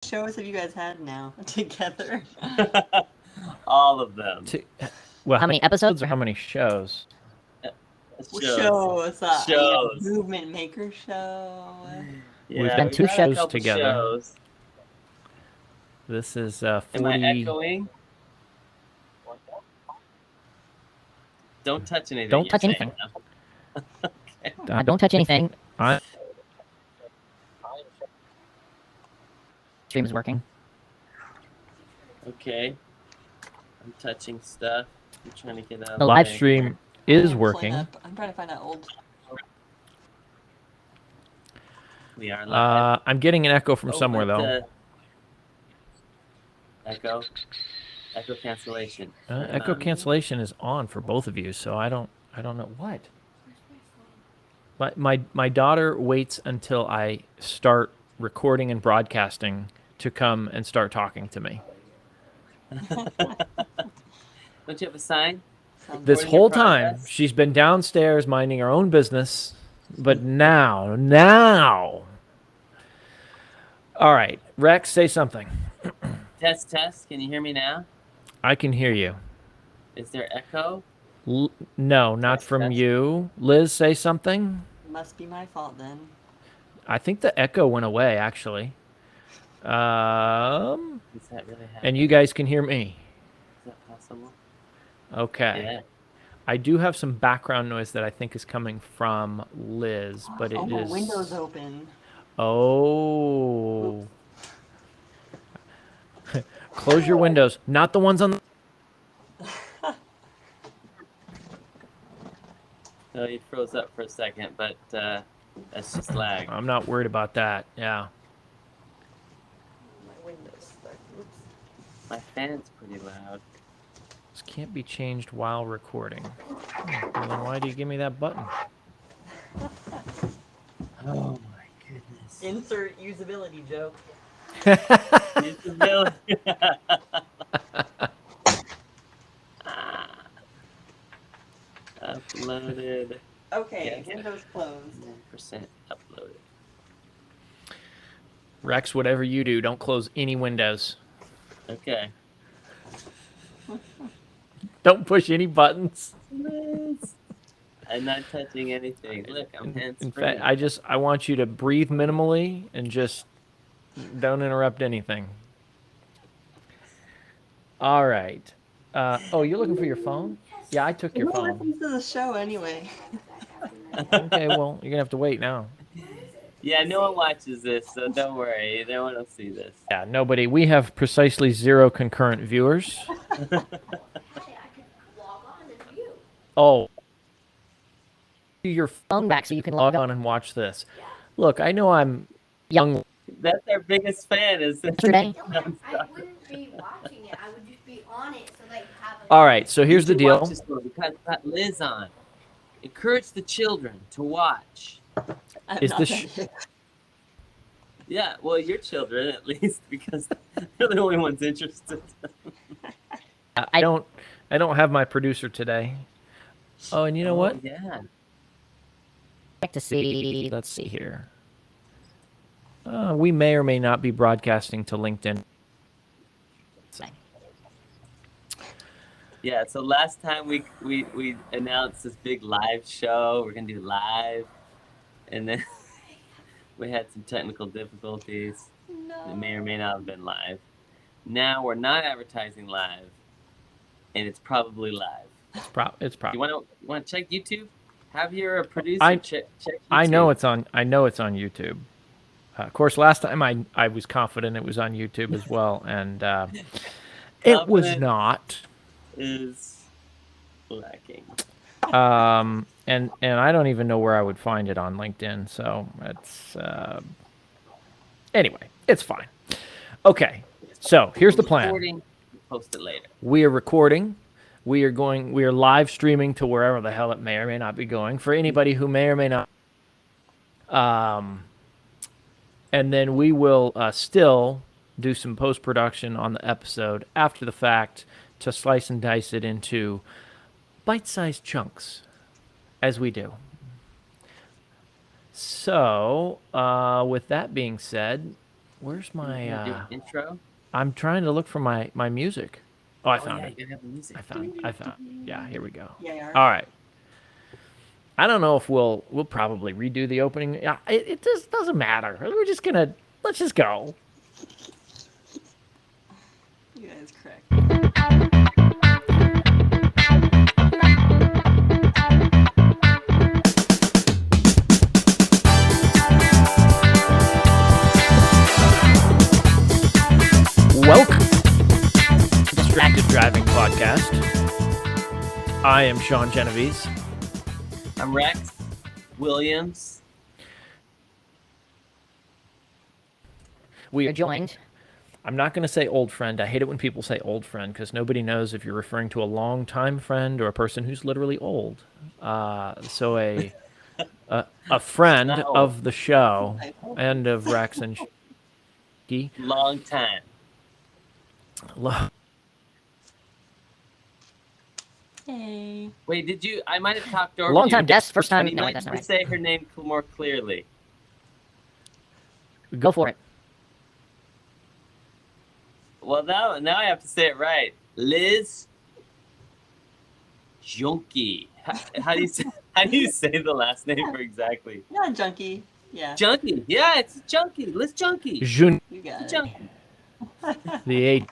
shows have you guys had now together? All of them. Well, how many episodes or how many shows? Shows. Shows. Movement Maker show. Yeah, We've done 2 shows together. Shows. This is 40. Am I echoing? Don't touch anything. Don't touch anything. Okay. Don't touch anything. Stream is working. Okay. I'm touching stuff. I'm trying to get out. The live stream is working. I'm trying to find that old. We are live. I'm getting an echo from somewhere though. Echo cancellation. Echo cancellation is on for both of you, so I don't know what. My daughter waits until I start recording and broadcasting to come and start talking to me. Don't you have a sign? This whole time, she's been downstairs minding her own business, but now. All right, Rex, say something. Test. Can you hear me now? I can hear you. Is there echo? No, not from you. Liz, say something. Must be my fault then. I think the echo went away, actually. Is that really happening? And you guys can hear me. Is that possible? Okay. Yeah. I do have some background noise that I think is coming from Liz, but it is... Windows open. Oh. Close your windows. Not the ones on the... No, you froze up for a second, but that's just lag. I'm not worried about that. Yeah. My windows stuck. Oops. My fan's pretty loud. This can't be changed while recording. Well, then why do you give me that button? Oh my goodness. Insert usability joke. Usability. Uploaded. Okay, Windows closed. 9% uploaded. Rex, whatever you do, don't close any windows. Okay. Don't push any buttons. I'm not touching anything. Look, I'm hands-free. In fact, I want you to breathe minimally and just don't interrupt anything. All right. Oh, you're looking for your phone? Yeah, I took your phone. Listen to the show anyway. Okay, well, you're going to have to wait now. Yeah, no one watches this, so don't worry. No one will see this. Yeah, nobody. We have precisely 0 concurrent viewers. Oh. Your phone back so you can log on and watch this. Look, I know I'm young. That's our biggest fan, is Today. I wouldn't be watching it. I would just be on it so that you have a... All right, so here's the deal. Watch this one because it's got Liz on. Encourage the children to watch. Is this... Yeah, well, your children at least, because they're the only ones interested. I don't have my producer today. Oh, and you know what? Yeah. Check to see. Let's see here. We may or may not be broadcasting to LinkedIn. Yeah, so last time we announced this big live show. We're going to do live. And then we had some technical difficulties. No. It may or may not have been live. Now we're not advertising live. And it's probably live. It's probably. You want to check YouTube? Have your producer check YouTube. I know it's on YouTube. Of course, last time I was confident it was on YouTube as well, and it was not. Is lacking. And I don't even know where I would find it on LinkedIn. So it's anyway, it's fine. Okay, so here's the plan. Post it later. We are recording. We are live streaming to wherever the hell it may or may not be going for anybody who may or may not. And then we will still do some post-production on the episode after the fact to slice and dice it into bite-sized chunks, as we do. So, with that being said, Where's You wanna do my? an intro? I'm trying to look for my music. Oh, I Oh found yeah, it. you have the music. I found. Yeah, here we go. Yeah. All right. I don't know if we'll probably redo the opening. Yeah, it just doesn't matter. Let's just go. You guys correct. Welcome to Distracted Driving Podcast. I am Sean Genovese. I'm Rex Williams. We are joined. I'm not going to say old friend. I hate it when people say old friend because nobody knows if you're referring to a long-time friend or a person who's literally old. So a friend Not old. of the show and of Rex and Ski. Long time. Hey. Wait, did you? I might have talked over Long you. time guest, first time. But you No, might that's not have to say her name more clearly. Go for it. Well, now I have to say it right. Liz Junkie. How do you say the last name for exactly? Yeah, junkie. Yeah. Junkie. Yeah, it's Junkie. Liz Junkie. Jun You got it. Junkie. the eight.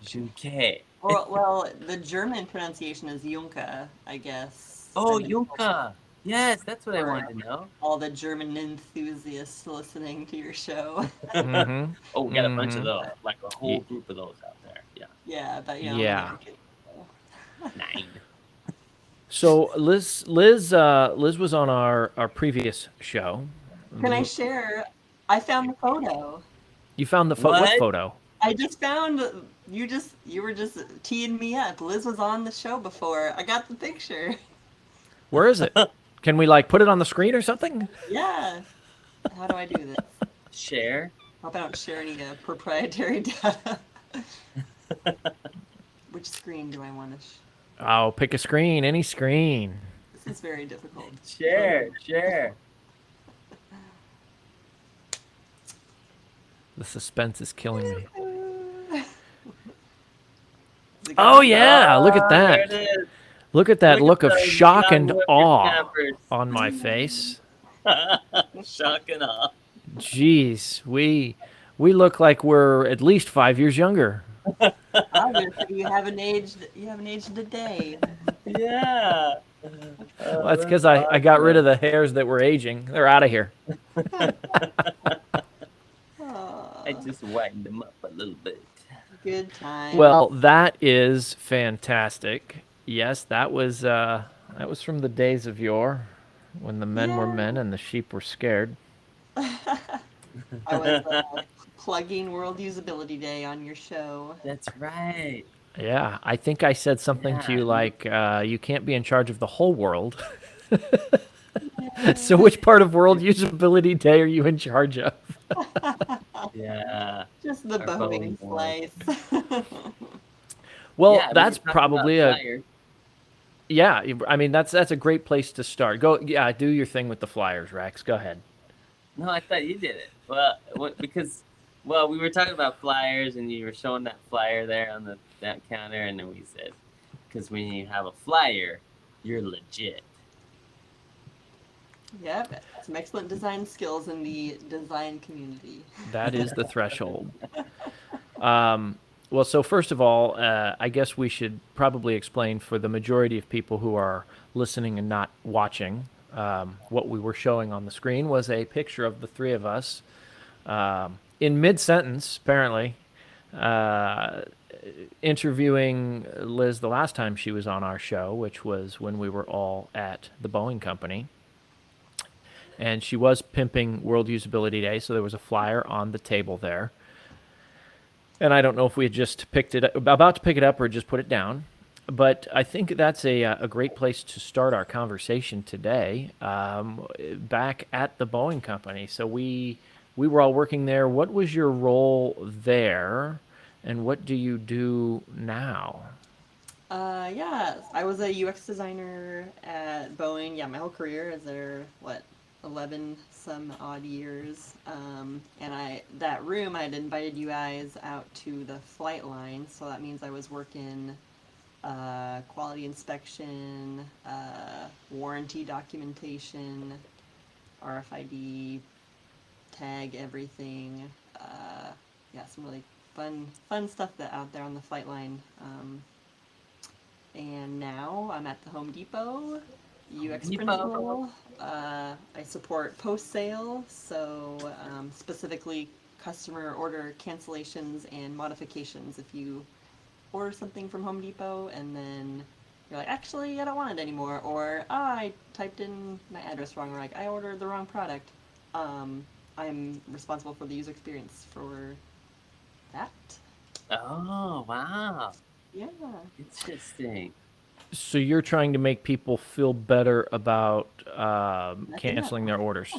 Junkie. Well, the German pronunciation is Junka, I guess. Oh, And Junka. Yes, that's what I wanted to know. all the German enthusiasts listening to your show. Mm-hmm. Oh, we got a bunch of Mhm. those, like a whole group of those out there. Yeah, Yeah, but Yeah. 9. So Liz was on our previous show. Can I share? I found the photo. You found the What? what photo? I just found you were just teeing me up. Liz was on the show before. I got the picture. Where is it? Can we like put it on the screen or something? Yeah. How do I do this? Share. Hope I don't share any proprietary data. Which screen do I want to? Oh, pick a screen, any screen. This is very difficult. Share. The suspense is killing me. Is it Oh good? yeah, look at There that. it is. Look at that look of those shock young and whippers awe campers. on my face. Shock and awe. Jeez, we look like we're at least 5 years younger. Obviously, you haven't aged. You haven't aged a day. Yeah. Well, that's because I got rid of the hairs that were aging. They're out of here. I just whitened them up a little bit. Good time. Well, that is fantastic. Yes, that was from the days of yore, when the men were men and the sheep were scared. I was plugging World Usability Day on your show. That's right. Yeah, I think I said something to you Yeah. like, you can't be in charge of the whole world. So which part of World Usability Day are you in charge of? Yeah. Just the Our Boeing Boeing slice. Well, Yeah, we that's were talking probably about a flyers. yeah. I mean, that's a great place to start. Go, yeah, do your thing with the flyers, Rex. Go ahead. No, I thought you did it. Well, because we were talking about flyers, and you were showing that flyer there on that counter, and then we said, because when you have a flyer, you're legit. Yep, some excellent design skills in the design community. That is the threshold. Well, so first of all, I guess we should probably explain for the majority of people who are listening and not watching, what we were showing on the screen was a picture of the three of us in mid-sentence, apparently, interviewing Liz the last time she was on our show, which was when we were all at the Boeing Company. And she was pimping World Usability Day, so there was a flyer on the table there. And I don't know if we had just about to pick it up or just put it down. But I think that's a great place to start our conversation today, back at the Boeing Company. So we were all working there. What was your role there, and what do you do now? Yeah, I was a UX designer at Boeing. Yeah, my whole career is there, 8 11 some odd years. And that room, I'd invited you guys out to the flight line, so that means I was working quality inspection, warranty documentation, RFID, tag everything. Yeah, some really fun stuff that out there on the flight line. And now I'm at the Home Depot, UX Depot. principal. I support post sale, so specifically customer order cancellations and modifications. If you order something from Home Depot and then you're like, actually, I don't want it anymore, or I typed in my address wrong, or like I ordered the wrong product. I'm responsible for the user experience for that. Oh, wow. Yeah. Interesting. So you're trying to make people feel better about canceling their orders.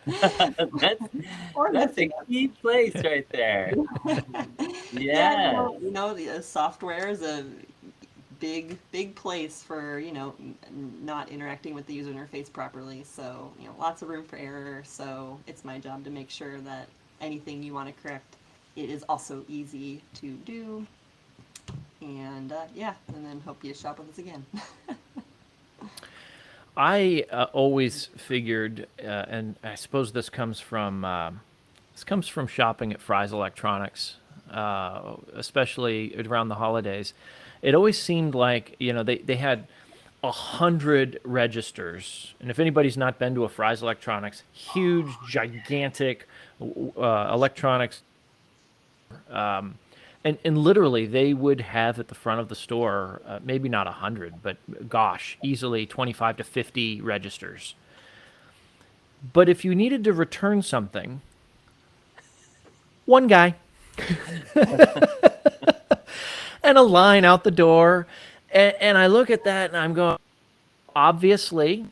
That's a key place right there. Yeah, Yes. the software is a big place for not interacting with the user interface properly. So lots of room for error. So it's my job to make sure that anything you want to correct, it is also easy to do. And yeah, and then hope you shop with us again. I always figured, and I suppose this comes from shopping at Fry's Electronics, especially around the holidays. It always seemed like they had 100 registers, and if anybody's not been to a Fry's Electronics, huge, gigantic electronics. And literally, they would have at the front of the store, maybe not 100, but gosh, easily 25 to 50 registers. But if you needed to return something, one guy, and a line out the door. And I look at that and I'm going, obviously,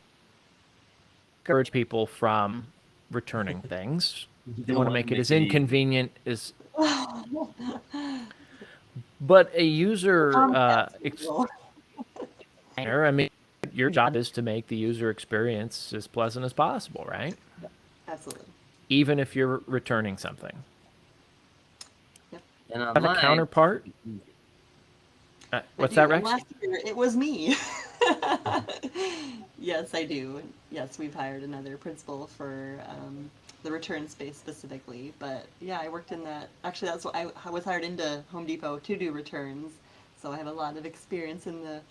encourage people from returning things. They want to make it as inconvenient as. But a user, I mean, your job is to make the user experience as pleasant as possible, right? Absolutely. Even if you're returning something. Yep. And Have a counterpart. What's that, Rex? Last year, it was me. Yes, I do. Yes, we've hired another principal for the return space specifically. But yeah, I worked in that. Actually, that's what I was hired into Home Depot to do returns. So I have a lot of experience in the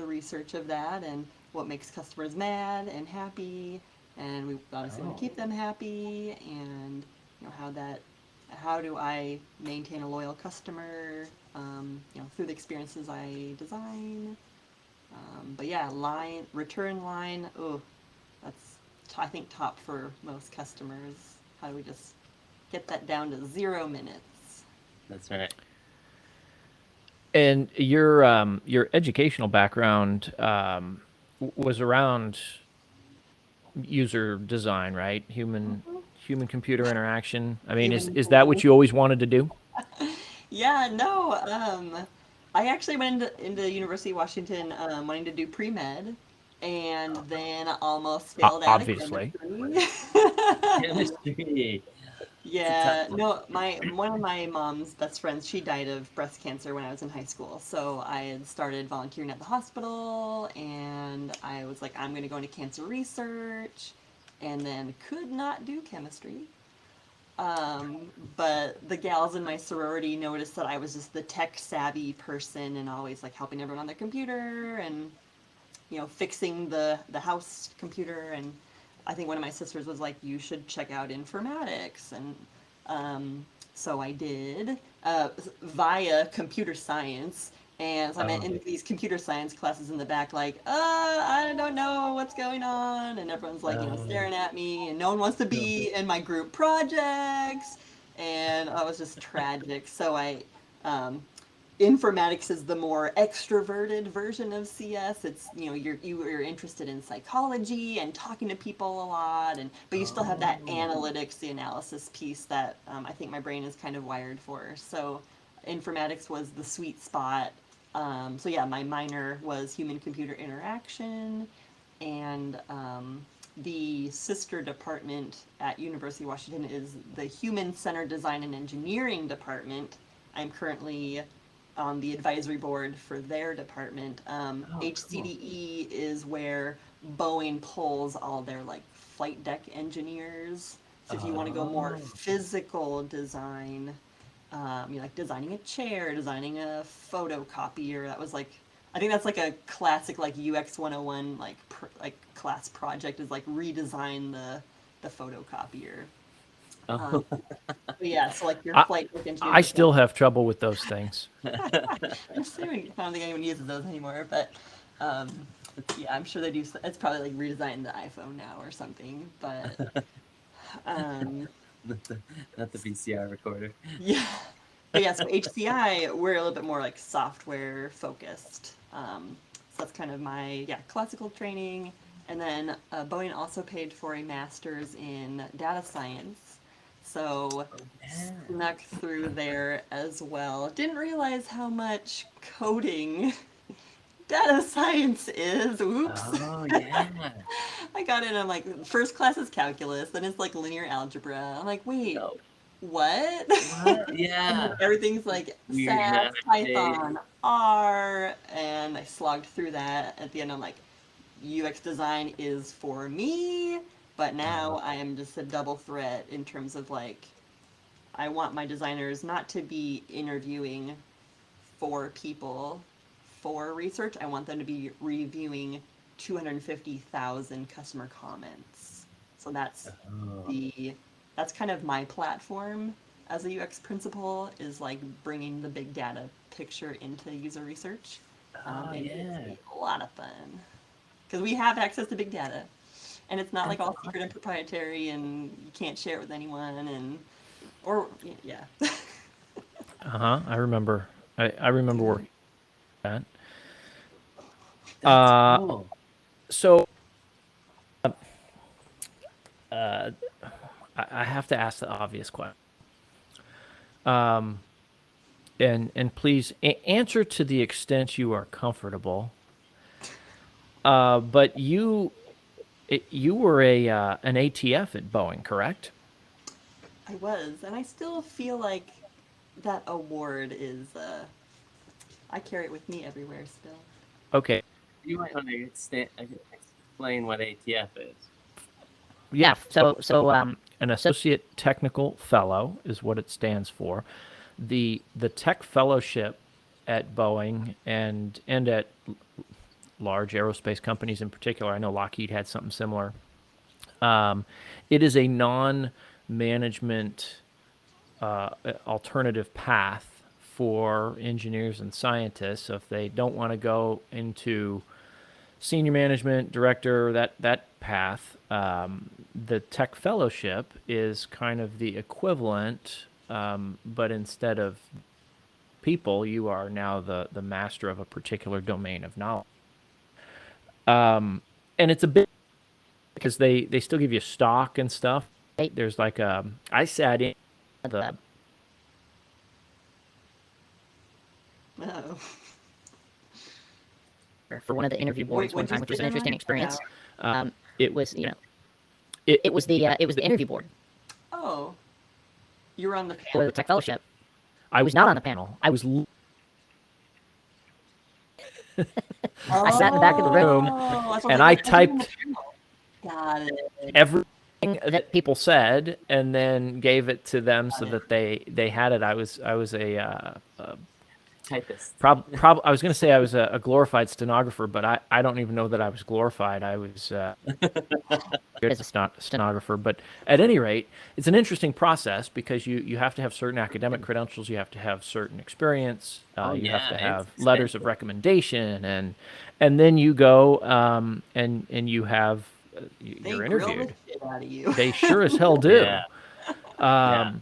research of that and what makes customers mad and happy. And we obviously want to keep them happy, and how do I maintain a loyal customer, through the experiences I design. But yeah, return line, that's, I think, top for most customers. How do we just get that down to 0 minutes? That's right. And your educational background was around user design, right? Human computer interaction. I mean, is that what you always wanted to do? Yeah, no. I actually went into University of Washington wanting to do pre-med, and then almost failed out of Obviously. Chemistry. Yeah, no, one of my mom's best friends, she died of breast cancer when I was in high school. So I had started volunteering at the hospital, and I was like, I'm going to go into cancer research, and then could not do chemistry. But the gals in my sorority noticed that I was just the tech savvy person and always like helping everyone on their computer and fixing the house computer. And I think one of my sisters was like, you should check out informatics. And so I did via computer science. And so I'm in these computer science classes in the back, like, I don't know what's going on. And everyone's like, staring at me, and no one wants to be in my group projects. And it was just tragic. So informatics is the more extroverted version of CS. It's you're interested in psychology and talking to people a lot, but you still have that analytics, the analysis piece that I think my brain is kind of wired for. So informatics was the sweet spot. So yeah, my minor was human computer interaction, and the sister department at University of Washington is the Human Centered Design and Engineering Department. I'm currently on the advisory board for their department. Cool. HCDE is where Boeing pulls all their like flight deck engineers. So if you want to go more physical design, you like designing a chair, designing a photocopier. That was like, I think that's like a classic like UX 101 like class project is like redesign the photocopier. Oh. But yeah, so like your flight deck engineer. I still have trouble with those things. I don't think anyone uses those anymore, but yeah, I'm sure they do. It's probably like redesign the iPhone now or something. But Not the VCR recorder. yeah, but yeah. So HCI, we're a little bit more like software focused. So that's kind of my classical training, and then Boeing also paid for a master's in data science. So snuck through there as well. Didn't realize how much coding data science is. Oops. Oh yeah. I got in, I'm like, first class is calculus, then it's like linear algebra. I'm like, wait, No. what? What? Yeah. Everything's like Weird SAS, navigate. Python, R, and I slogged through that. At the end, I'm like, UX design is for me. But now I am just a double threat in terms of like, I want my designers not to be interviewing for people for research. I want them to be reviewing 250,000 customer comments. So that's that's kind of my platform as a UX principal, is like bringing the big data picture into user research. It's a lot of fun because we have access to big data. And it's not like all secret and proprietary, and you can't share it with anyone, yeah. I remember. I remember working on that. That's cool. So, I have to ask the obvious question. And please answer to the extent you are comfortable. But you were an ATF at Boeing, correct? I was, and I still feel like that award is, I carry it with me everywhere still. Okay. You might want to explain what ATF is. Yeah. So an associate technical fellow is what it stands for. The tech fellowship at Boeing and at large aerospace companies in particular, I know Lockheed had something similar. It is a non-management alternative path for engineers and scientists. So if they don't want to go into senior management, director, that path, the tech fellowship is kind of the equivalent, but instead of people, you are now the master of a particular domain of knowledge. And it's a bit because they still give you stock and stuff. There's like I sat in the for one of the interview boards one time, which was an interesting experience. Yeah. It was, it was the interview board Oh, you were on the for panel. the tech fellowship. I was not on the panel. I was. I sat in the back of the room, and I typed Got it. everything that people said and then gave it to them so that they had it. I was a Typist. I was going to say I was a glorified stenographer, but I don't even know that I was glorified. I was good as a stenographer. But at any rate, it's an interesting process because you have to have certain academic credentials, you have to have certain experience, you have to have letters of recommendation, and then you go and you have you're interviewed. The shit out of you. They sure as hell do. Yeah.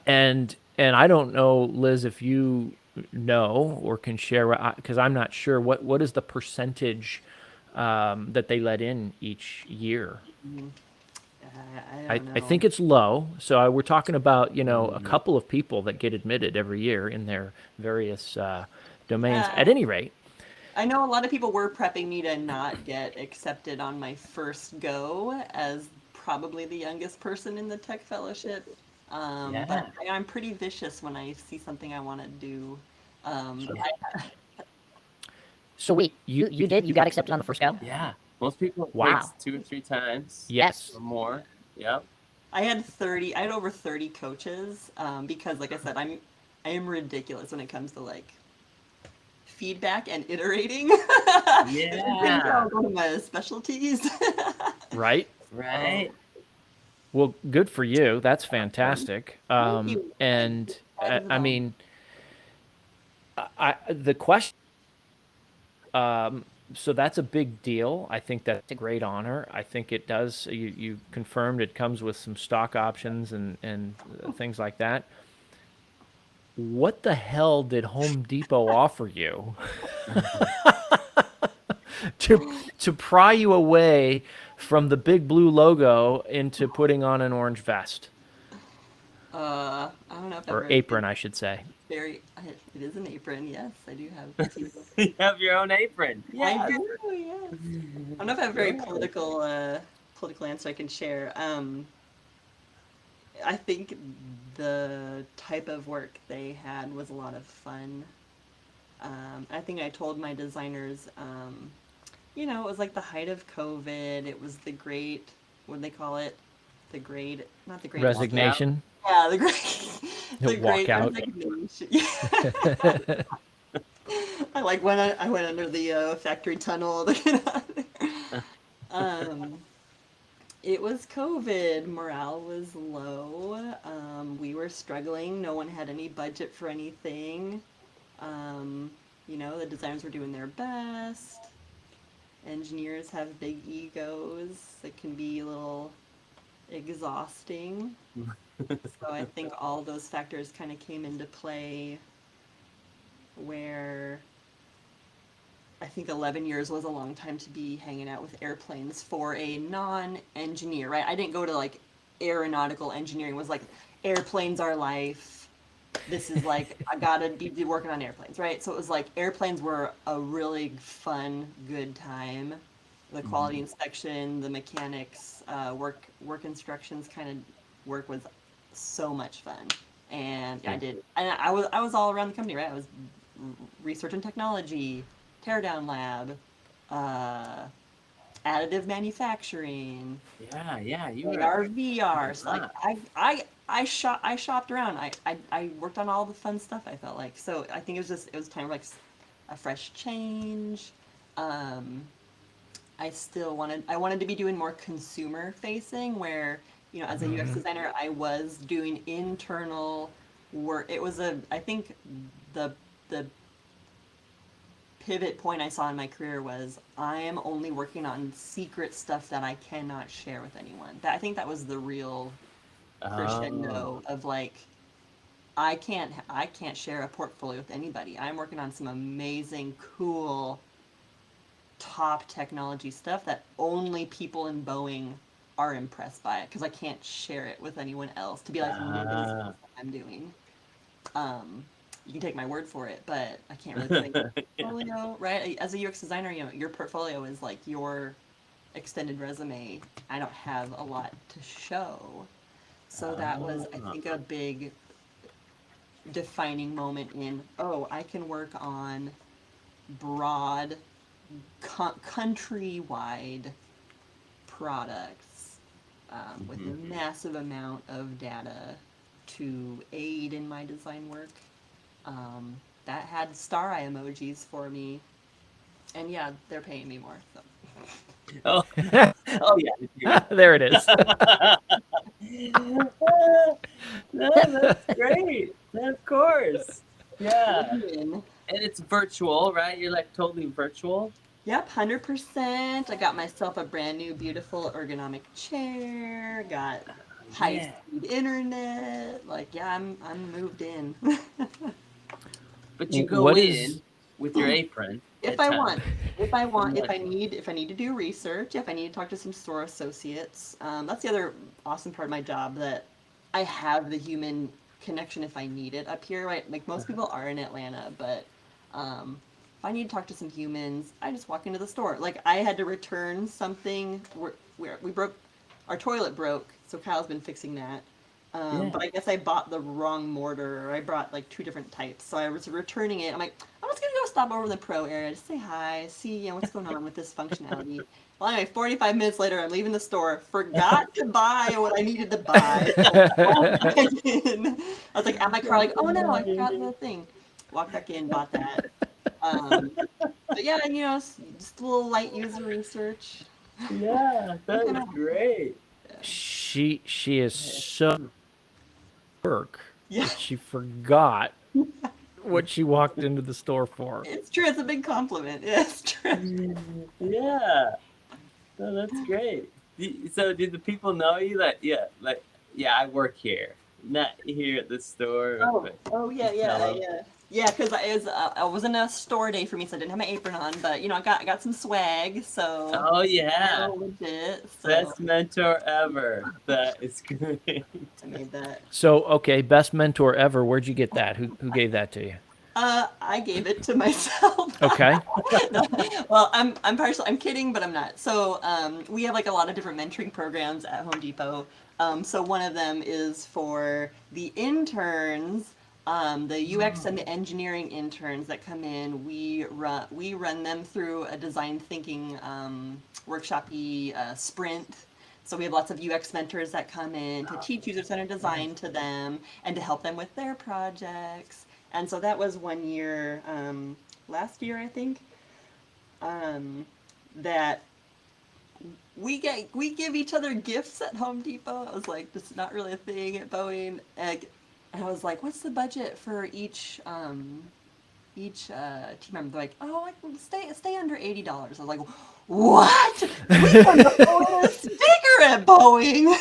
And I don't know, Liz, if you know or can share, because I'm not sure what is the percentage that they let in each year. I don't know. I think it's low. So we're talking about a couple of people that get admitted every year in their various domains. At any rate, I know a lot of people were prepping me to not get accepted on my first go as probably the youngest person in the tech fellowship. But Yeah. I'm pretty vicious when I see something I want to do. Yeah. So wait, you did? You got accepted on the first go? Yeah. Most people it takes Wow. 2 or 3 times Yes. or more. Yep. I had over 30 coaches because, like I said, I am ridiculous when it comes to like feedback and iterating. If you can Yeah. tell, one of my specialties. Right? Right. Well, good for you. That's fantastic. Thank you. And Excited I about- mean, the question. So that's a big deal. I think that's a great honor. I think it does. You confirmed it comes with some stock options and things like that. What the hell did Home Depot offer you to pry you away from the big blue logo into putting on an orange vest I don't know if I've or already apron, I should say? it is an apron. Yes, I do have. You have your own apron. I Yeah. do. Yes. I don't know if I have a very political answer I can share. I think the type of work they had was a lot of fun. I think I told my designers, it was like the height of COVID. It was the great, what do they call it? The great, not the great Resignation. Yeah, the great, the great Walkout. resignation. Yeah. I like when I went under the factory tunnel to get out of there. It was COVID. Morale was low. We were struggling. No one had any budget for anything. The designers were doing their best. Engineers have big egos. It can be a little exhausting. So I think all those factors kind of came into play where I think 11 years was a long time to be hanging out with airplanes for a non-engineer, right? I didn't go to like aeronautical engineering. It was like airplanes are life. This is like I gotta be working on airplanes, right? So it was like airplanes were a really fun, good time. The quality inspection, the mechanics, work instructions kind of work was so much fun. And I did, and I was all around the company, right? I was research and technology, teardown lab, uh, additive manufacturing, Yeah. You were AR, VR. So like lot. I shopped around. I worked on all the fun stuff. I felt like so. I think it was time for like a fresh change. I wanted to be doing more consumer facing where, as a UX designer, I was doing internal work. It was I think the pivot point I saw in my career was I am only working on secret stuff that I cannot share with anyone. I think that was the real crescendo of like I can't share a portfolio with anybody. I'm working on some amazing, cool, top technology stuff that only people in Boeing are impressed by it because I can't share it with anyone else to be like, look at this stuff I'm doing. You can take my word for it, but I can't really put it in your portfolio, right? As a UX designer, your portfolio is like your extended resume. I don't have a lot to show. So that was, I think, a big defining moment in, I can work on broad, countrywide products with a massive amount of data to aid in my design work. That had star eye emojis for me, and yeah, they're paying me more. So. Oh, yeah. There it is. No, that's great. Of course. Yeah. And it's virtual, right? You're like totally virtual. Yep, 100%. I got myself a brand new, beautiful ergonomic chair. Got high-speed internet. Like, yeah, I'm moved in. But you go What in is- with your apron. If I want, if I need to do research, if I need to talk to some store associates, that's the other awesome part of my job that I have the human connection if I need it up here, right? Like most people are in Atlanta, but if I need to talk to some humans, I just walk into the store. Like I had to return something. We broke, our toilet broke, so Kyle's been fixing that. Yeah. But I guess I bought the wrong mortar, or I brought like 2 different types. So I was returning it. I'm like, I'm just gonna go stop over in the pro area, just say hi, see what's going on with this functionality. Well, anyway, 45 minutes later, I'm leaving the store, forgot to buy what I needed to buy. So walked back in. I was like at my car, like, oh no, I forgot the thing. Walked back in, bought that. But yeah, just a little light user research. Yeah, that's great. she is so work Yeah, that she forgot what she walked into the store for. it's true. It's a big compliment. Yeah, it's true. Yeah. No, that's great. So did the people know you? I work here, not here at the store. But Oh yeah, tell 'em. yeah. Because I wasn't a store day for me, so I didn't have my apron on. But I got some swag, so Oh yeah, legit. So best mentor ever. That is great. I made that. So, okay, best mentor ever. Where'd you get that? Who gave that to you? I gave it to myself. Okay. No, well, I'm partial. I'm kidding, but I'm not. So we have like a lot of different mentoring programs at Home Depot. So one of them is for the interns, the UX and the engineering interns that come in. We run them through a design thinking workshop-y sprint. So we have lots of UX mentors that come in to teach user-centered design to them and to help them with their projects. And so that was one year, last year I think, that we give each other gifts at Home Depot. I was like, this is not really a thing at Boeing. And I was like, what's the budget for each team member? They're like, oh, stay under $80. I was like, what? We can afford a sticker at Boeing.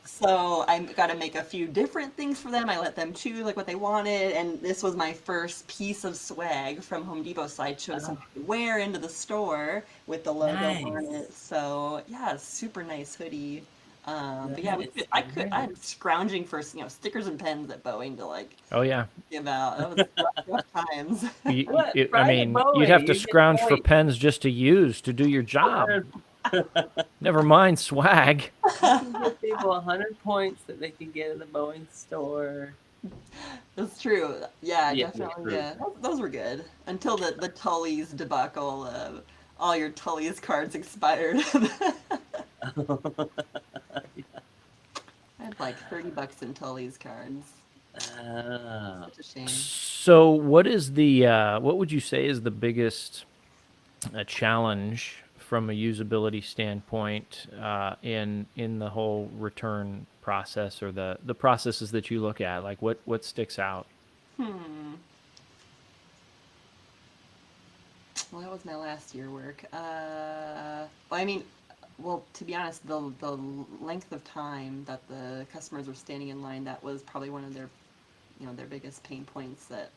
So I got to make a few different things for them. I let them choose like what they wanted, and this was my first piece of swag from Home Depot. So I chose something to wear into the store with the logo on Nice. it. So yeah, super nice hoodie. But yeah, Nice. I had scrounging for stickers and pens at Boeing to like Oh yeah. give out. That was rough times. What? I Private mean, Boeing, you'd have to you get scrounge for points. pens just to use to do your job. Never mind swag. You can give people 100 points that they can get at the Boeing store. That's true. Yeah, Yeah, definitely. true. Yeah, those were good until the Tully's debacle of all your Tully's cards expired. I had like $30 in Tully's cards. Ah. Such a shame. So, what would you say is the biggest challenge from a usability standpoint in the whole return process, or the processes that you look at? Like, what sticks out? Well, that was my last year work. To be honest, the length of time that the customers were standing in line, that was probably one of their biggest pain points that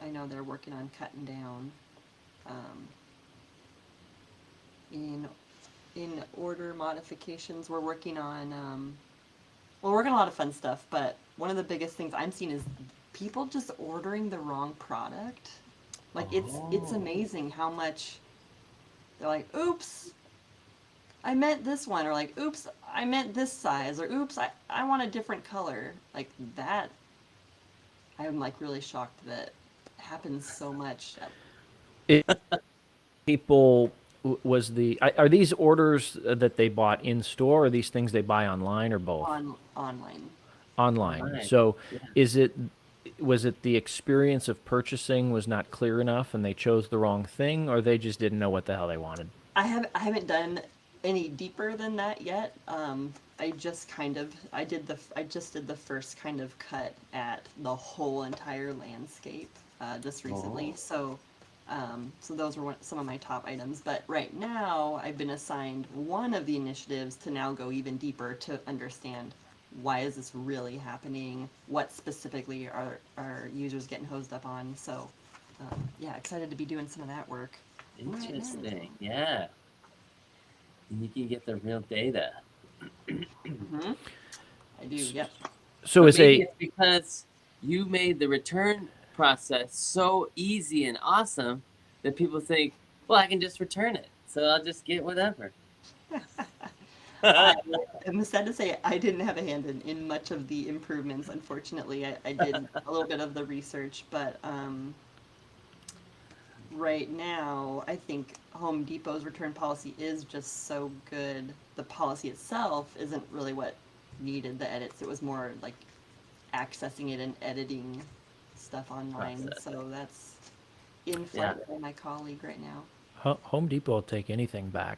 I know they're working on cutting down. In order modifications, we're working on we're working on a lot of fun stuff, but one of the biggest things I'm seeing is people just ordering the wrong product. Like it's amazing how much they're like, oops, I meant this one, or like, oops, I meant this size, or oops, I want a different color. Like that, I'm like really shocked that happens so much. People are these orders that they bought in store, or are these things they buy online, or both? Online. Online. Online, So, yeah. was it the experience of purchasing was not clear enough and they chose the wrong thing, or they just didn't know what the hell they wanted? I haven't done any deeper than that yet. I just did the first kind of cut at the whole entire landscape just recently. So those were some of my top items. But right now, I've been assigned one of the initiatives to now go even deeper to understand why is this really happening? What specifically are users getting hosed up on? So, yeah, excited to be doing some of that work. Interesting. Yeah. And you can get the real data. I do. Yep. So, But maybe it's because you made the return process so easy and awesome that people think, well, I can just return it, so I'll just get whatever. I am sad to say I didn't have a hand in much of the improvements. Unfortunately, I did a little bit of the research, but right now I think Home Depot's return policy is just so good. The policy itself isn't really what needed the edits. It was more like accessing it and editing stuff online. Process. So that's in Yeah. flight by my colleague right now. Home Depot will take anything back.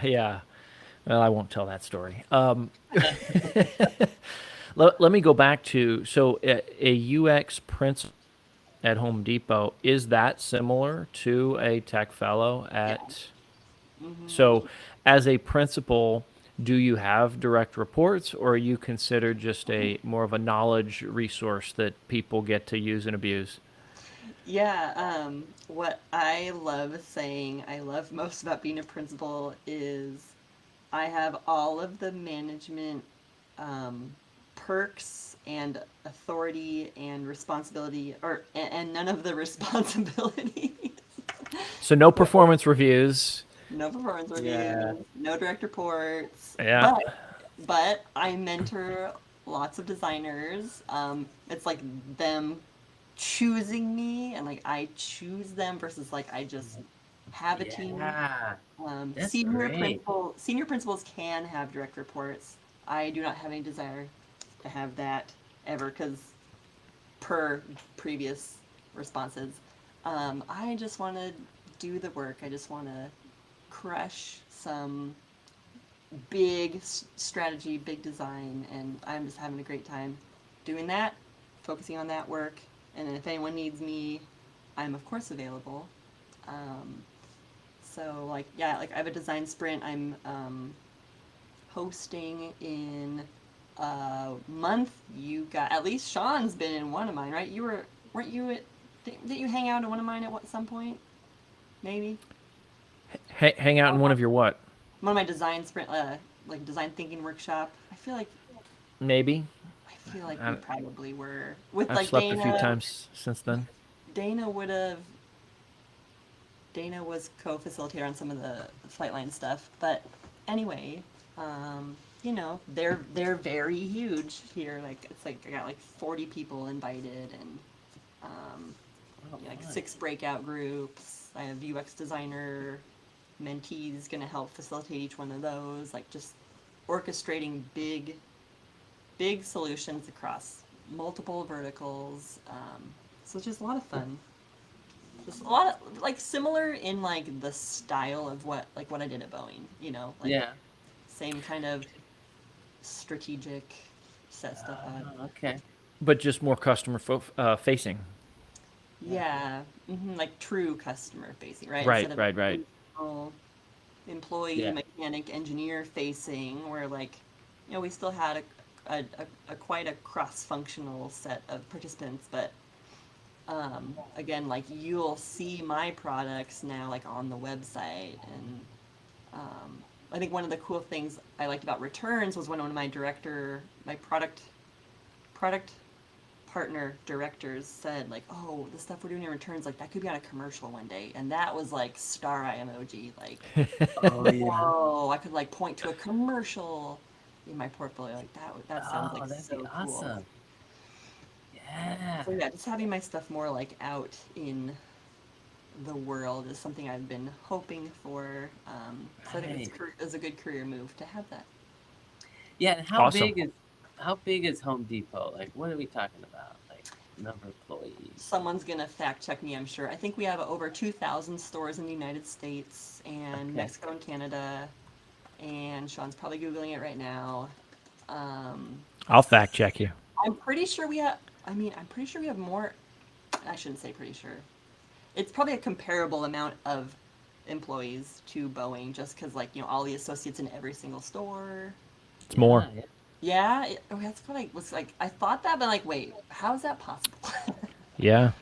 Yeah. Well, I won't tell that story. Let me go back to a UX principal at Home Depot. Is that similar to a tech fellow at? So, as a principal, do you have direct reports, or are you considered just a more of a knowledge resource that people get to use and abuse? Yeah, what I love saying, I love most about being a principal is I have all of the management perks and authority and responsibility, and none of the responsibilities. So, no performance reviews. No performance reviews, Yeah. no direct reports. Yeah. But I mentor lots of designers. It's like them choosing me, and like I choose them versus like I just have a team. Yeah. That's Senior great. senior principals can have direct reports. I do not have any desire to have that ever because per previous responses, I just want to do the work. I just want to crush some big strategy, big design, and I'm just having a great time doing that, focusing on that work. And if anyone needs me, I'm of course available. So like yeah, like I have a design sprint I'm hosting in a month. You got at least Sean's been in one of mine, right? Weren't you at? Didn't you hang out in one of mine at some point? Maybe Hang out in one of your what? one of my design sprint, like design thinking workshop. Maybe. I feel like we I've- probably were with I've like slept Dana. a few times since then. Dana would have. Dana was co-facilitator on some of the Flightline stuff, but anyway, you know, they're very huge here. Like it's like I got like 40 people invited, and like 6 breakout groups. I have UX designer mentees gonna help facilitate each one of those. Like just orchestrating big solutions across multiple verticals. So it's just a lot of fun. Just a lot of like similar in like the style of what I did at Boeing. You know, like Yeah. same kind of strategic set stuff up. Oh, okay. But just more customer facing. Yeah, like true customer facing, right? Right, Instead of right. internal employee, Yeah. mechanic, engineer facing, where like, you know, we still had a quite a cross-functional set of participants, but again, like you'll see my products now like on the website, and I think one of the cool things I liked about returns was when one of my product partner directors said like, oh, the stuff we're doing in returns, like that could be on a commercial one day, and that was like star eye emoji, like Oh yeah. whoa, I could like point to a commercial in my portfolio, like that sounds Oh, like that'd so be cool. awesome. Yeah. So yeah, just having my stuff more like out in the world is something I've been hoping for. So I think it's a good career move to have that. Yeah. And how Awesome. big is Home Depot? Like, what are we talking about? Like, number of employees? Someone's gonna fact check me, I'm sure. I think we have over 2,000 stores in the United States and Okay. Mexico and Canada, and Sean's probably Googling it right now. I'll fact check you. I'm pretty sure we have, I'm pretty sure we have more, I shouldn't say pretty sure. It's probably a comparable amount of employees to Boeing, just because, like, you know, all the associates in every single store. It's more. Yeah. Yeah, that's what I was like. I thought that, but like, wait, how is that possible? Yeah.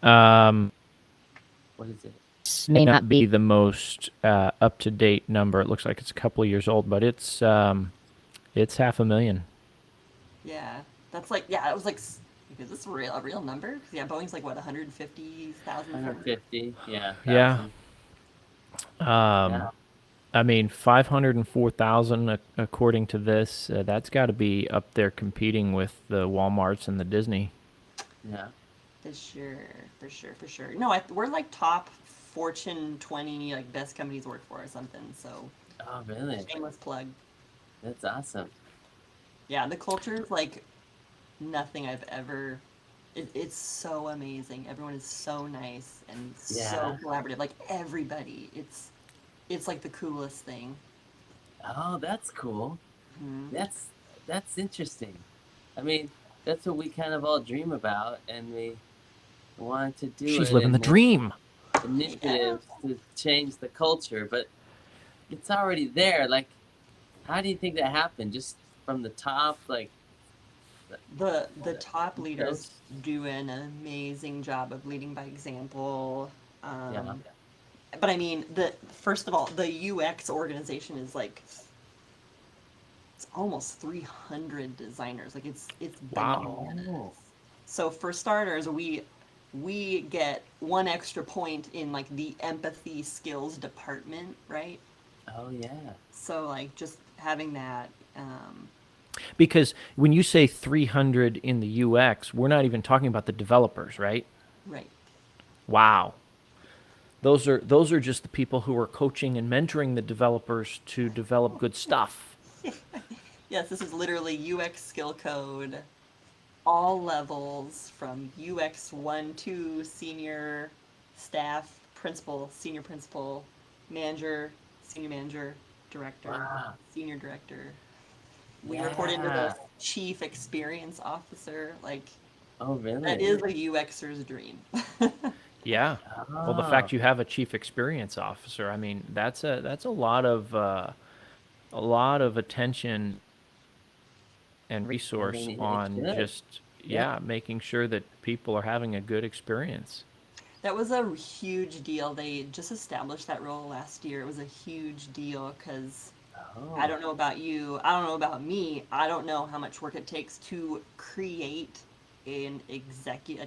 What is it? This may not be Be the most up to date number. It looks like it's a couple of years old, but it's 500,000. Yeah, that's like, yeah, it was like Is this a real number? 'Cause, yeah, Boeing's like what 150,000. 150, yeah, Yeah. 1,000. Um, Yeah, I mean, 504,000 according to this. That's got to be up there competing with the WalMarts and the Disney. yeah. For sure, for sure, for sure. No, we're like top Fortune 20 like best companies to work for or something. So Oh, really? shameless plug. That's awesome. Yeah, the culture is like nothing I've ever. It's so amazing. Everyone is so nice and so Yeah. collaborative. Like everybody, it's like the coolest thing. Oh, that's cool. Hmm. That's interesting. I mean, that's what we kind of all dream about, and we want to do She's it living the and make dream. Yeah. initiatives to change the culture, but it's already there. Like, how do you think that happened? Just from the top, like The top coach? leaders do an amazing job of leading by example. Yeah. Um, but I mean, the first of all, the UX organization is like it's almost 300 designers. Like it's Wow. bananas. Oh, So for starters, we get one extra point in like the empathy skills department, right? oh yeah. So like just having that, Because when you say 300 in the UX, we're not even talking about the developers, right? right. Wow. Those are just the people who are coaching and mentoring the developers to develop good stuff. Yes, this is literally UX skill code, all levels from UX 1 to senior staff, principal, senior principal, manager, senior manager, director, Wow. senior director. We report into Yeah. the chief experience officer. Like, Oh, that really? is a UXer's dream. Yeah. Well, the Oh, fact you have a chief experience officer, I mean, that's a lot of attention and I resource mean, it on should. just Yeah. making sure that people are having a good experience. That was a huge deal. They just established that role last year. It was a huge deal because I Oh, don't know about you. I don't know about me. I don't know how much work it takes to create a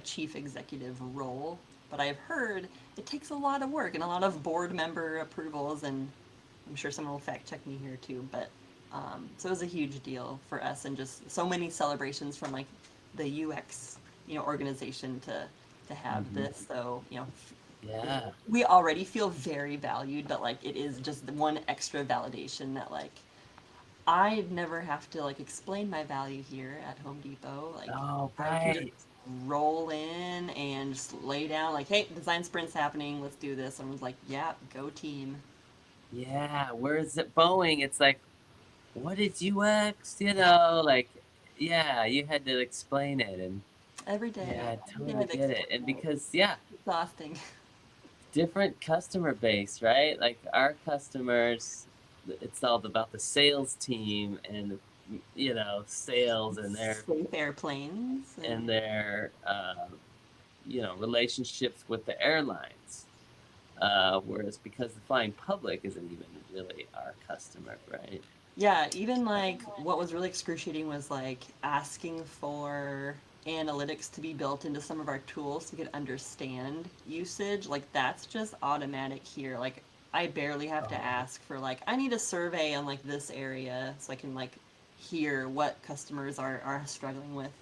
chief executive role. But I've heard it takes a lot of work and a lot of board member approvals, and I'm sure someone will fact check me here too. But so it was a huge deal for us, and just so many celebrations from like the UX, organization to have hmm, this. So yeah. we already feel very valued, but like it is just the one extra validation that like I never have to like explain my value here at Home Depot. Like Oh, I can just right. roll in and just lay down like, hey, design sprint's happening, let's do this. And I was like, yeah, go team. Yeah. Whereas at Boeing, it's like, what is UX? Yeah, Like, yeah, you had to explain it, and yeah, I every day totally I've get it. And explained it. because, yeah, Exhausting. different customer base, right? Like our customers, it's all about the sales team and sales and their Safe airplanes and and their relationships with the airlines. Whereas because the flying public isn't even really our customer, right? yeah, even like what was really excruciating was like asking for analytics to be built into some of our tools so we could understand usage. Like that's just automatic here. Like I barely have to Oh, ask for like I need a survey on like this area so I can like hear what customers are struggling with.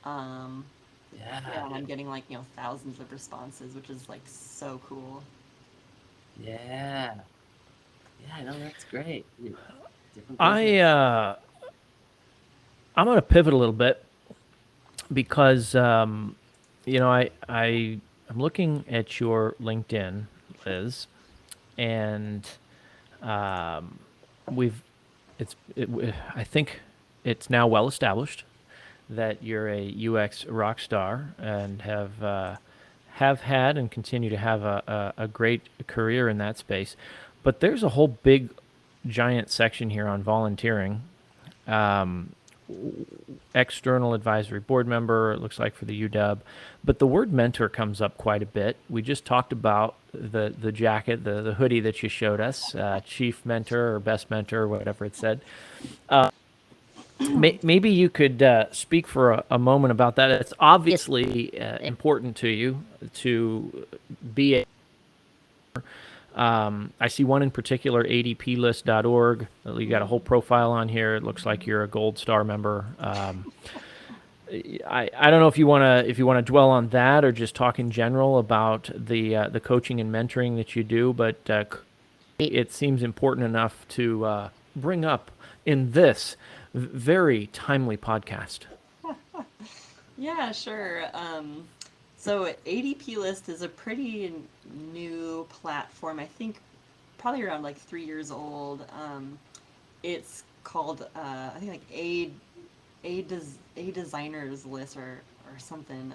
Um, yeah, yeah, and I'm getting like thousands of responses, which is like so cool. yeah, yeah. No, that's great. Different I business. I'm going to pivot a little bit because I'm looking at your LinkedIn, Liz, and um, we've I think it's now well established that you're a UX rock star and have had and continue to have a great career in that space. But there's a whole big giant section here on volunteering. Um, External advisory board member, it looks like for the UW. But the word mentor comes up quite a bit. We just talked about the jacket, the hoodie that you showed us, chief mentor or best mentor, or whatever it said. Maybe you could speak for a moment about that. It's obviously important to you to be a. I see one in particular, adplist.org. You got a whole profile on here. It looks like you're a Gold Star member. I don't know if you want to dwell on that or just talk in general about the coaching and mentoring that you do, but it seems important enough to bring up in this very timely podcast. Yeah, sure. So ADP List is a pretty new platform. I think probably around like 3 years old. It's called I think like a designers list or something.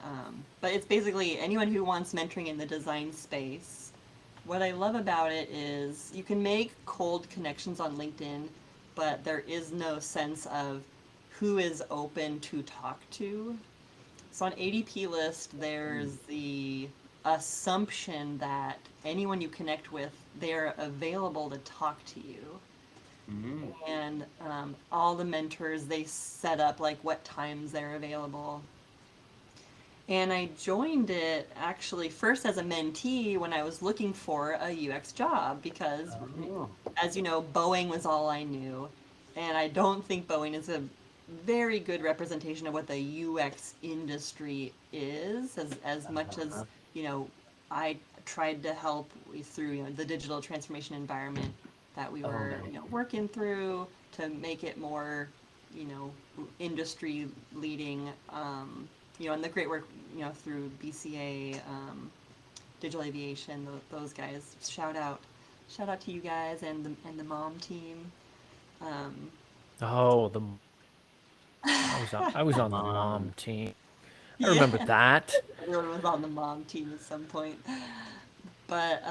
But it's basically anyone who wants mentoring in the design space. What I love about it is you can make cold connections on LinkedIn, but there is no sense of who is open to talk to. So on ADP List, there's the assumption that anyone you connect with, they're available to talk to you. Mm. And all the mentors, they set up like what times they're available. And I joined it actually first as a mentee when I was looking for a UX job because, Oh. as you know, Boeing was all I knew. And I don't think Boeing is a very good representation of what the UX industry is, as much as, you know, I tried to help through, you know, the digital transformation environment that we were, you know, working through to make it more, you know, industry leading, you know, and the great work, you know, through BCA, Digital Aviation, those guys. Shout out to you guys and the mom team. Um, Oh, I was on the Mom. mom team. I yeah, remember that. everyone was on the mom team at some point. But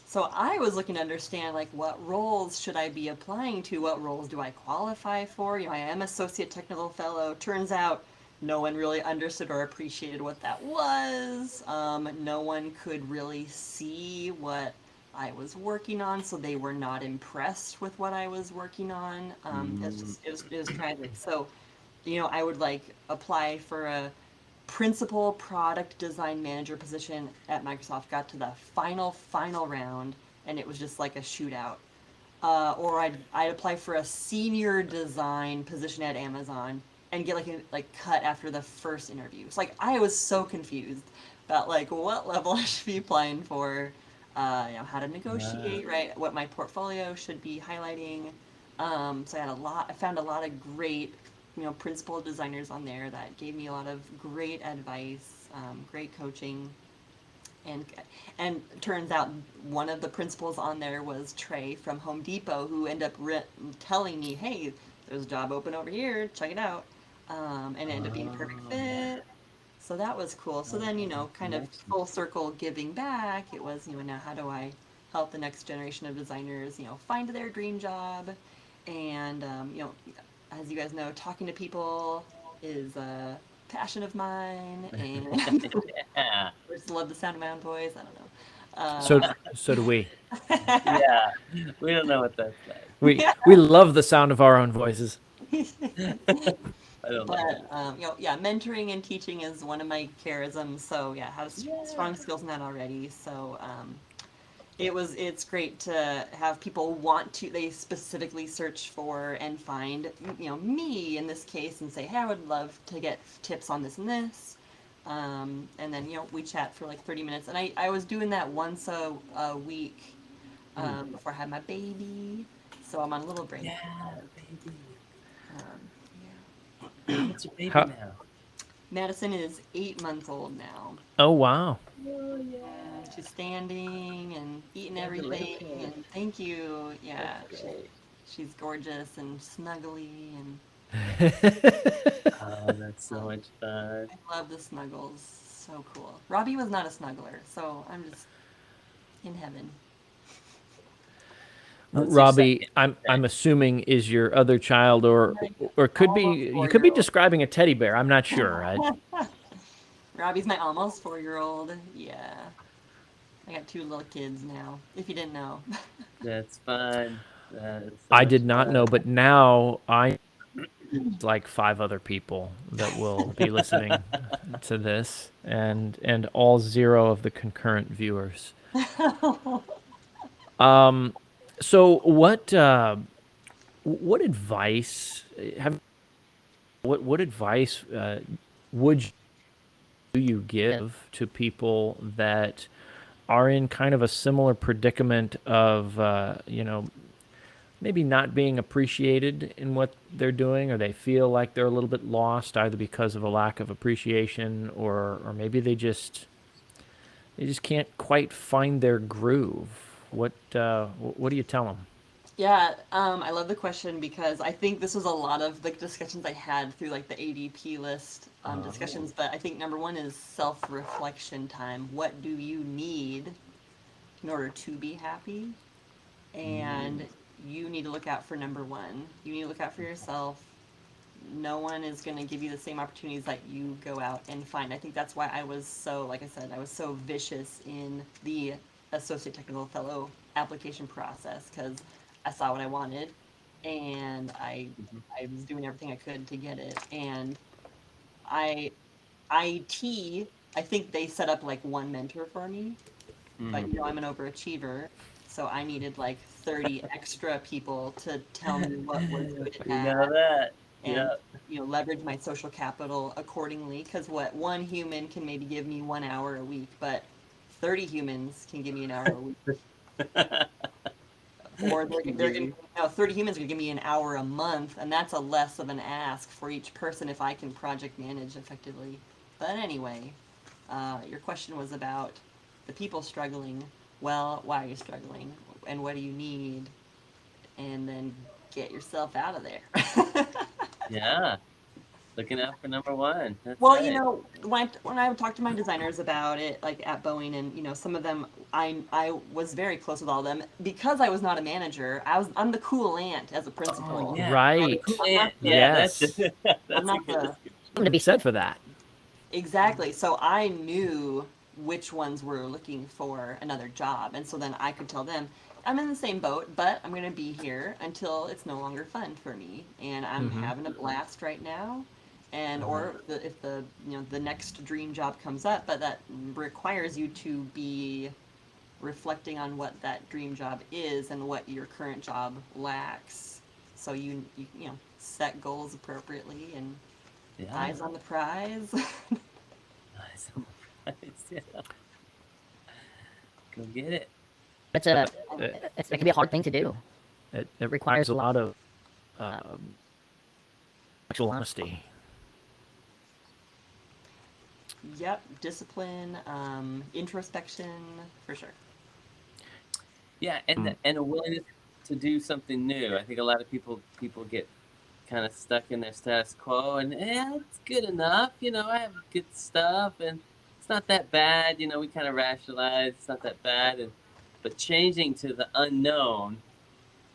so I was looking to understand like what roles should I be applying to? What roles do I qualify for? You know, I am associate technical fellow. Turns out no one really understood or appreciated what that was. No one could really see what I was working on, so they were not impressed with what I was working on. Mm. It was tragic. So, you know, I would like apply for a principal product design manager position at Microsoft, got to the final round, and it was just like a shootout. Or I'd apply for a senior design position at Amazon and get like cut after the first interview. It's like I was so confused about like what level I should be applying for, you know, how to negotiate, right? What my portfolio should be highlighting. So I found a lot of great, you know, principal designers on there that gave me a lot of great advice, great coaching, and and turns out one of the principals on there was Trey from Home Depot, who ended up telling me, "Hey, there's a job open over here. Check it out," and it ended up being a perfect fit. So that was cool. So then, you know, kind of Connection. full circle giving back. It was, you know, now how do I help the next generation of designers, you know, find their dream job? And, you know, as you guys know, talking to people is a passion of mine, and Yeah. I just love the sound of my own voice. I don't know. So do we. Yeah. We don't know what that's like. We love the sound of our own voices. I don't like But it. you know, yeah, mentoring and teaching is one of my charisms. So yeah, have Yeah. strong skills in that already. So it's great to have people want to, they specifically search for and find, you know, me in this case and say, hey, I would love to get tips on this and this. And then, you know, we chat for like 30 minutes. And I was doing that once a week before I had my baby. So I'm on a little break. Yeah, baby. Um, How old's your baby How, now? Madison is 8 months old now. oh wow. Oh She's standing and eating everything, Congratulations. and thank you. Yeah, That's great. she's gorgeous and snuggly, and Oh, that's so much fun. I love the snuggles. So cool. Robbie was not a snuggler, so I'm just in heaven. What's your Robbie, second? I'm assuming is your other child, or could be Almost you could be 4-year-old. describing a teddy bear. I'm not sure. Robbie's my almost 4-year-old. Yeah, I got two little kids now. If you didn't know. That's fun. That's so I much did not fun. know, but now I like 5 other people that will be listening to this, and all 0 of the concurrent viewers. So what advice have what advice would you give to people that are in kind of a similar predicament of maybe not being appreciated in what they're doing, or they feel like they're a little bit lost either because of a lack of appreciation, or maybe they just can't quite find their groove? What do you tell them? Yeah, I love the question because I think this was a lot of the discussions I had through like the ADP list discussions. But I think number one is self-reflection time. What do you need in order to be happy? And you need to look out for number one. You need to look out for yourself. No one is going to give you the same opportunities that you go out and find. I think that's why I was so, like I said, I was so vicious in the associate technical fellow application process because I saw what I wanted and I was doing everything I could to get it. And I IT, I think they set up like one mentor for me, but I'm an overachiever, so I needed like 30 extra people to tell me what was good You at know that. and Yep. leverage my social capital accordingly, because what one human can maybe give me 1 hour a week, but 30 humans can give me an hour a week, or they're gonna, 30 humans are gonna give me an hour a month, and that's a less of an ask for each person if I can project manage effectively. But anyway, your question was about the people struggling. Well, why are you struggling, and what do you need, and then get yourself out of there. Yeah. Looking out for number one. That's Well, right. when I talked to my designers about it, like at Boeing, and some of them, I was very close with all of them because I was not a manager. I'm the cool aunt as a principal. Oh, yeah. Right. Cool I'm not ant. the, Yeah, Yes. that's I'm that's a not good the description. Something to be said for that. exactly. So I knew which ones were looking for another job, and so then I could tell them, I'm in the same boat, but I'm going to be here until it's no longer fun for me, and I'm having a blast right now. And or if the next dream job comes up, but that requires you to be reflecting on what that dream job is and what your current job lacks. So you set goals appropriately and Yeah. eyes on the prize. Nice. Yeah. Go get it. It's it can be a hard thing to do. It requires a lot of actual honesty. Yep, discipline, introspection, for sure. Yeah, and a willingness to do something new. I think a lot of people get kind of stuck in their status quo, and it's good enough. I have good stuff, and it's not that bad. We kind of rationalize it's not that bad, but changing to the unknown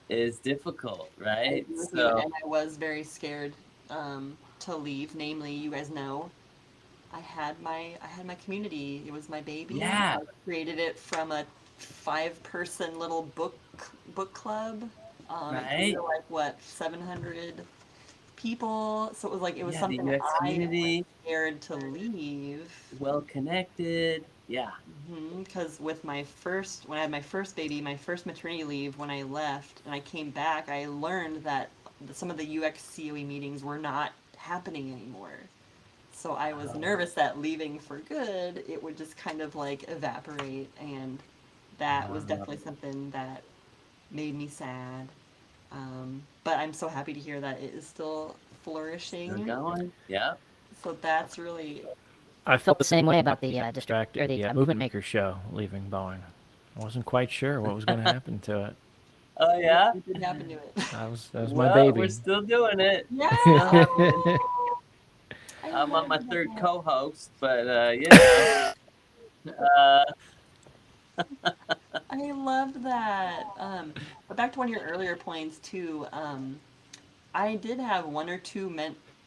is difficult, I right? agree with you, So and I was very scared to leave. Namely, you guys know, I had my community. It was my baby. yeah, I created it from a 5-person little book club. It grew right. to like what 700 people. So it was Yeah, the something U.S. I was community, scared to leave. well connected. Yeah, Because when I had my first baby, my first maternity leave, when I left and I came back, I learned that some of the UX COE meetings were not happening anymore. So I was nervous that leaving for good, it would just kind of like evaporate, and that was definitely something that made me sad. But I'm so happy to hear that it is still still flourishing. going. Yeah. So that's really I felt the same way about the Distract or the Movement Maker show leaving Boeing. I wasn't quite sure what was going to happen to it. Oh yeah. what did happen to it. That was my Well, we're baby. still doing it. Yeah. It's still happening. I I'm on my love third that. co-host, but uh, I love that. But back to one of your earlier points too. I did have one or two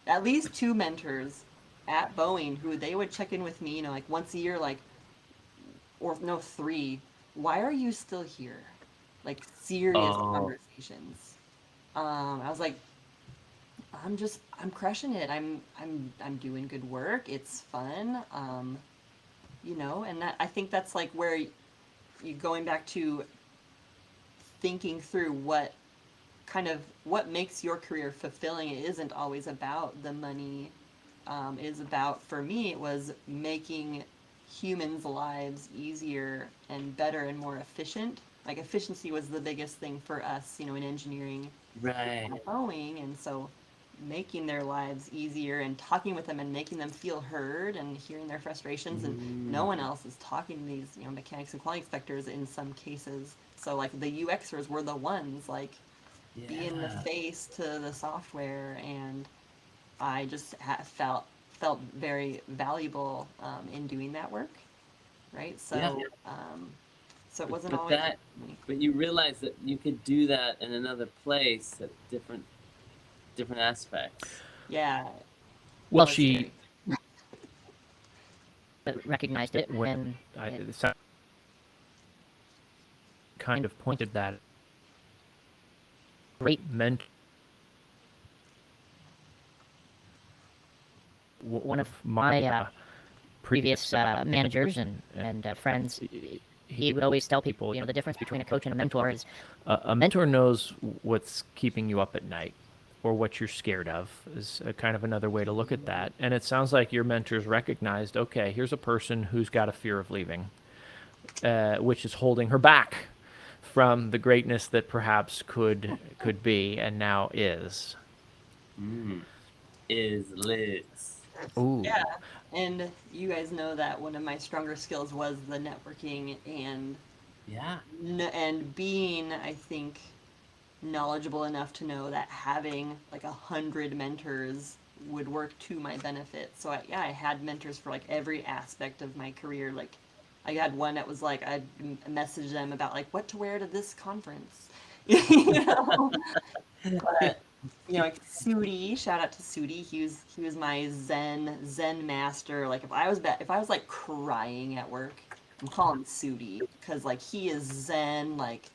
at least two mentors at Boeing who they would check in with me, like once a year, like, or no, 3. Why are you still here? Like serious oh, conversations. I was like, I'm crushing it. I'm doing good work. It's fun. And that I think that's like where you going back to thinking through what makes your career fulfilling. It isn't always about the money. It is about, for me, it was making humans' lives easier and better and more efficient. Like efficiency was the biggest thing for us, in engineering Right. and Boeing, and so making their lives easier and talking with them and making them feel heard and hearing their frustrations, and no one else is talking to these mechanics and quality inspectors in some cases. So like the UXers were the ones like being the face to the software, and I just felt very valuable in doing that work, right? So Yeah. so it wasn't But always that, but you realize that you could do that in another place at different aspects. yeah. Well, it was she recognized it when kind of pointed that great mentor. One of my previous managers and friends, he would always tell people, the difference between a coach and a mentor is a mentor knows what's keeping you up at night or what you're scared of, is a kind of another way to look at that. And it sounds like your mentors recognized, okay, here's a person who's got a fear of leaving, which is holding her back from the greatness that perhaps could be and now is. Is Liz. Ooh. Yeah, and you guys know that one of my stronger skills was the networking and Yeah. and being, I think, knowledgeable enough to know that having like 100 mentors would work to my benefit. So I had mentors for like every aspect of my career. Like I had one that was like I'd message them about like what to wear to this conference, you know. But like Sudi, shout out to Sudi. He was my Zen master. Like if I was like crying at work, I'm calling Sudi because like he is Zen. Like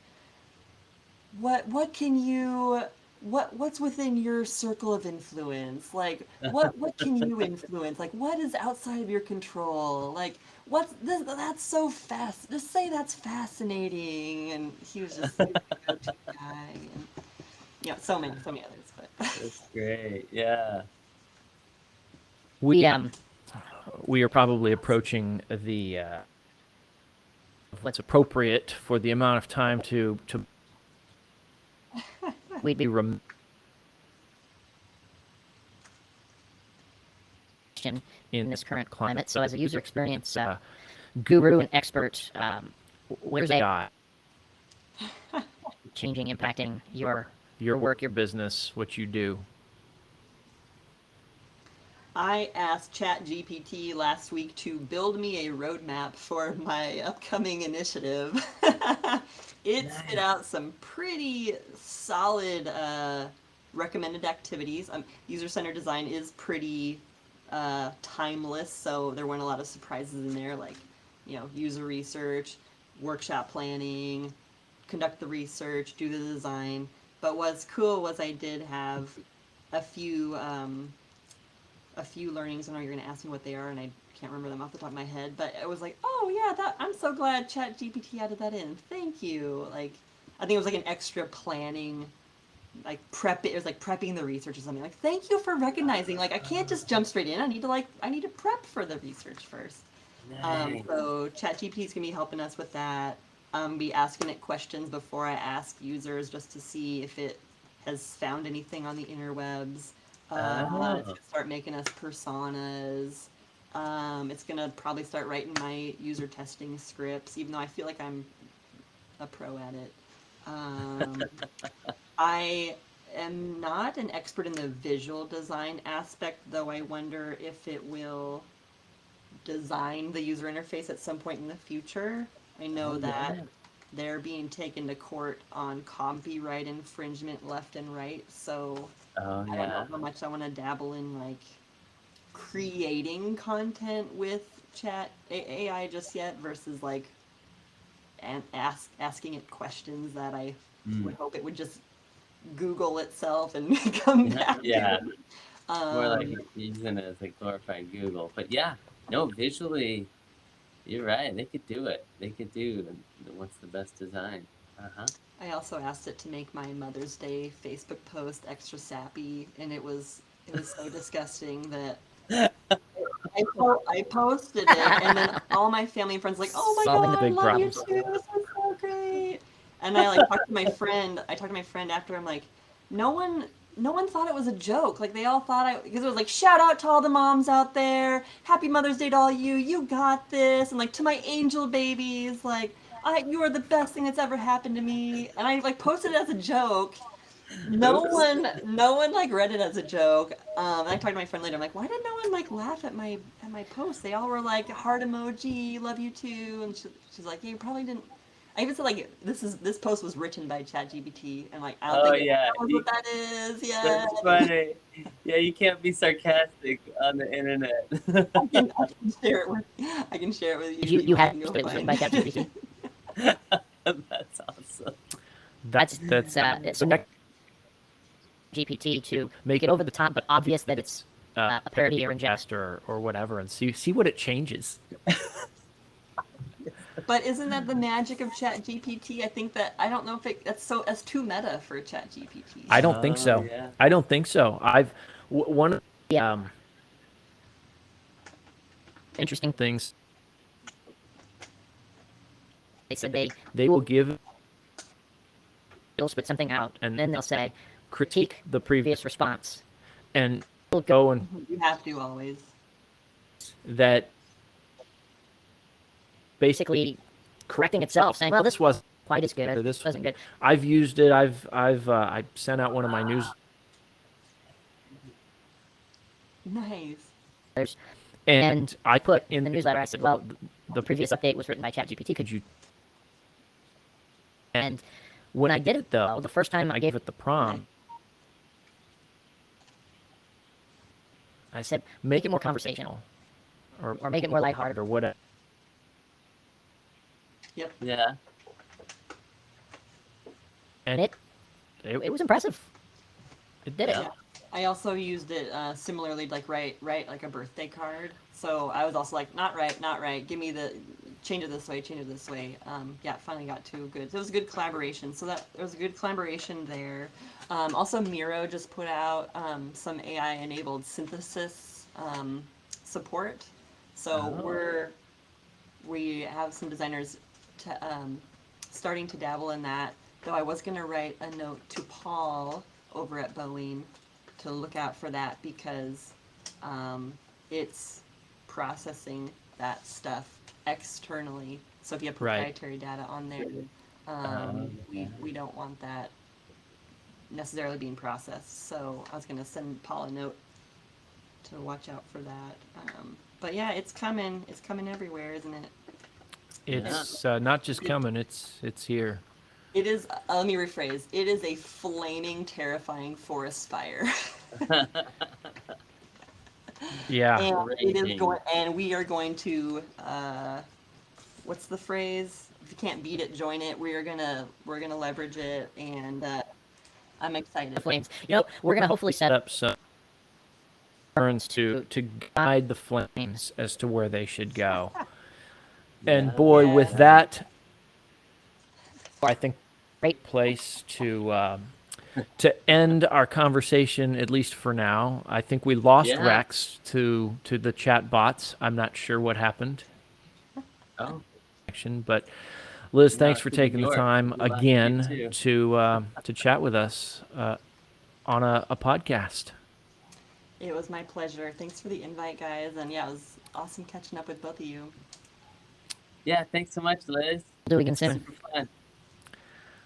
what can you what's within your circle of influence? Like what can you influence? Like what is outside of your control? Like what's this, that's so fast. Just say that's fascinating. And he was just like, a go-to guy. And so many others, but That's great. Yeah. We are probably approaching the what's appropriate for the amount of time to we'd be in this current climate. So as a user experience guru and expert, where's AI changing, impacting your work, your business, what you do? I asked ChatGPT last week to build me a roadmap for my upcoming initiative. It spit out some pretty solid recommended activities. User-centered design is pretty timeless, so there weren't a lot of surprises in there, like user research, workshop planning, conduct the research, do the design. But what's cool was I did have a few learnings. I know you're going to ask me what they are, and I can't remember them off the top of my head. But it was like, oh yeah, I'm so glad ChatGPT added that in. Thank you. Like, I think it was like an extra planning, like it was like prepping the research or something. Like, thank you for recognizing. Like, I can't just jump straight in. I need to prep for the research first. Nice. So ChatGPT is going to be helping us with that. Be asking it questions before I ask users just to see if it has found anything on the interwebs. It's gonna start making us personas. It's gonna probably start writing my user testing scripts, even though I feel like I'm a pro at it. I am not an expert in the visual design aspect, though I wonder if it will design the user interface at some point in the future. I know that they're being taken to court on copyright infringement left and right, so I don't know how much I want to dabble in like creating content with AI just yet versus like asking it questions that I would hope it would just Google itself and come back. Yeah. To it. More like using it as a glorified Google. But yeah, no, visually, you're right. They could do it. They could do what's the best design. I also asked it to make my Mother's Day Facebook post extra sappy, and it was so disgusting that I posted it, and then all my family and friends were like, "Oh my Solving the god, I big love you problems. too. This is so great." And I like talked to my friend. I talked to my friend after. I'm like, no one. No one thought it was a joke. Like they all thought because it was like shout out to all the moms out there. Happy Mother's Day to all you. You got this. And like to my angel babies, like you are the best thing that's ever happened to me. And I like posted it as a joke. No one like read it as a joke. And I talked to my friend later. I'm like, why did no one like laugh at my post? They all were like heart emoji, love you too. And she's like, yeah, you probably didn't. I even said like this post was written by ChatGPT, and like I don't Oh think it yeah, knows what that is. Yeah, that's funny. Yeah, you can't be sarcastic on the internet. I can share it with I can share it with you. You had can go it was written by find it. ChatGPT. That's awesome. That's So GPT to make it over the top, but obvious that it's a parody or ingest. or whatever, and see what it changes. But isn't that the magic of ChatGPT? I think that I don't know if that's too meta for ChatGPT. I don't think so. Yeah. I don't think so. One of the interesting things They said they will give they'll spit something out, and then they'll say critique the previous response. and go and You have to always. that Basically correcting itself, saying, well, this wasn't quite as good, or this wasn't good. I've used it. I sent out one of my news Nice. and I put in the newsletter, I said, well, the previous update was written by ChatGPT. Could you? And when I did it, though, the first time I gave it the prompt, I said, make it more conversational, or make it more lighthearted, or whatever. Yep. Yeah. and it was impressive. It did it. Yeah. I also used it similarly, like write like a birthday card. So I was also like, not right. Give me change it this way. Yeah, it finally got to good. So it was a good collaboration. So there was a good collaboration there. Also, Miro just put out some AI-enabled synthesis support. So we have some designers starting to dabble in that. Though I was going to write a note to Paul over at Boeing to look out for that because it's processing that stuff externally. So if you have proprietary data on there, we don't want that necessarily being processed. So I was going to send Paul a note to watch out for that. But yeah, it's coming. It's coming everywhere, isn't it? It's not just coming; it's here. It is. Let me rephrase. It is a flaming, terrifying forest fire. Yeah. And it is going. And we are going to. What's the phrase? If you can't beat it, join it. We're gonna leverage it, and I'm excited. The flames. We're gonna hopefully set up some turns to guide the flames as to where they should go. And boy, with that, I think great place to end our conversation, at least for now. I think we lost Rex to the chat bots. I'm not sure what happened. Oh. But Liz, thanks for taking the time again to chat with us on a podcast. It was my pleasure. Thanks for the invite, guys. And yeah, it was awesome catching up with both of you. Yeah, thanks so much, Liz. do it again soon. Super fun.